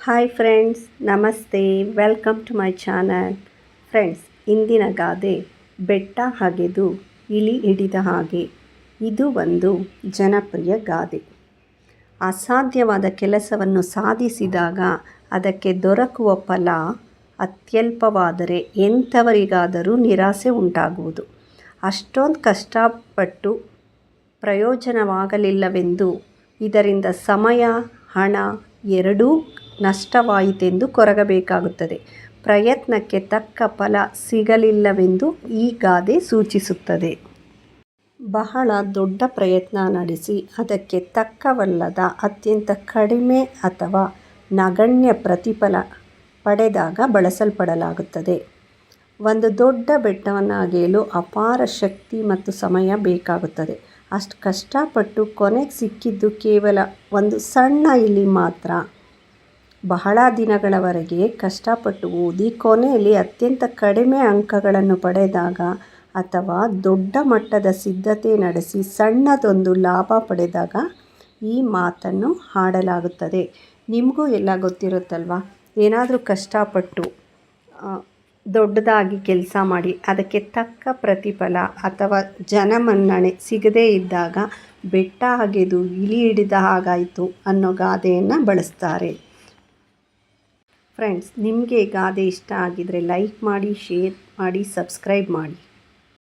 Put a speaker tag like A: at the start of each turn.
A: Hi friends, ನಮಸ್ತೆ. Welcome to my channel. Friends, ಇಂದಿನ ಗಾದೆ ಬೆಟ್ಟ ಹಗೆದು ಇಲಿ ಹಿಡಿದ ಹಾಗೆ. ಇದು ಒಂದು ಜನಪ್ರಿಯ ಗಾದೆ. ಅಸಾಧ್ಯವಾದ ಕೆಲಸವನ್ನು ಸಾಧಿಸಿದಾಗ ಅದಕ್ಕೆ ದೊರಕುವ ಫಲ ಅತ್ಯಲ್ಪವಾದರೆ ಎಂಥವರಿಗಾದರೂ ನಿರಾಸೆ ಉಂಟಾಗುವುದು. ಅಷ್ಟೊಂದು ಕಷ್ಟಪಟ್ಟು ಪ್ರಯೋಜನವಾಗಲಿಲ್ಲವೆಂದು ಇದರಿಂದ ಸಮಯ, ಹಣ ಎರಡೂ ನಷ್ಟವಾಯಿತೆಂದು ಕೊರಗಬೇಕಾಗುತ್ತದೆ. ಪ್ರಯತ್ನಕ್ಕೆ ತಕ್ಕ ಫಲ ಸಿಗಲಿಲ್ಲವೆಂದು ಈ ಗಾದೆ ಸೂಚಿಸುತ್ತದೆ. ಬಹಳ ದೊಡ್ಡ ಪ್ರಯತ್ನ ನಡೆಸಿ ಅದಕ್ಕೆ ತಕ್ಕವಲ್ಲದ ಅತ್ಯಂತ ಕಡಿಮೆ ಅಥವಾ ನಗಣ್ಯ ಪ್ರತಿಫಲ ಪಡೆದಾಗ ಬಳಸಲ್ಪಡಲಾಗುತ್ತದೆ. ಒಂದು ದೊಡ್ಡ ಬೆಟ್ಟವನ್ನು ಅಗೆಯಲು ಅಪಾರ ಶಕ್ತಿ ಮತ್ತು ಸಮಯ ಬೇಕಾಗುತ್ತದೆ. ಅಷ್ಟು ಕಷ್ಟಪಟ್ಟು ಕೊನೆಗೆ ಸಿಕ್ಕಿದ್ದು ಕೇವಲ ಒಂದು ಸಣ್ಣ ಇಲಿ ಮಾತ್ರ. ಬಹಳ ದಿನಗಳವರೆಗೆ ಕಷ್ಟಪಟ್ಟು ಓದಿ ಕೊನೆಯಲ್ಲಿ ಅತ್ಯಂತ ಕಡಿಮೆ ಅಂಕಗಳನ್ನು ಪಡೆದಾಗ ಅಥವಾ ದೊಡ್ಡ ಮಟ್ಟದ ಸಿದ್ಧತೆ ನಡೆಸಿ ಸಣ್ಣದೊಂದು ಲಾಭ ಪಡೆದಾಗ ಈ ಮಾತನ್ನು ಹಾಡಲಾಗುತ್ತದೆ. ನಿಮಗೂ ಎಲ್ಲ ಗೊತ್ತಿರುತ್ತಲ್ವ, ಏನಾದರೂ ಕಷ್ಟಪಟ್ಟು ದೊಡ್ಡದಾಗಿ ಕೆಲಸ ಮಾಡಿ ಅದಕ್ಕೆ ತಕ್ಕ ಪ್ರತಿಫಲ ಅಥವಾ ಜನಮನ್ನಣೆ ಸಿಗದೇ ಇದ್ದಾಗ ಬೆಟ್ಟ ಹಗೆದು ಇಲಿ ಹಿಡಿದ ಹಾಗಾಯಿತು ಅನ್ನೋ ಗಾದೆಯನ್ನು ಬಳಸ್ತಾರೆ. ಫ್ರೆಂಡ್ಸ್, ನಿಮಗೆ ಗಾದೆ ಇಷ್ಟ ಆಗಿದರೆ ಲೈಕ್ ಮಾಡಿ, ಶೇರ್ ಮಾಡಿ, ಸಬ್ಸ್ಕ್ರೈಬ್ ಮಾಡಿ.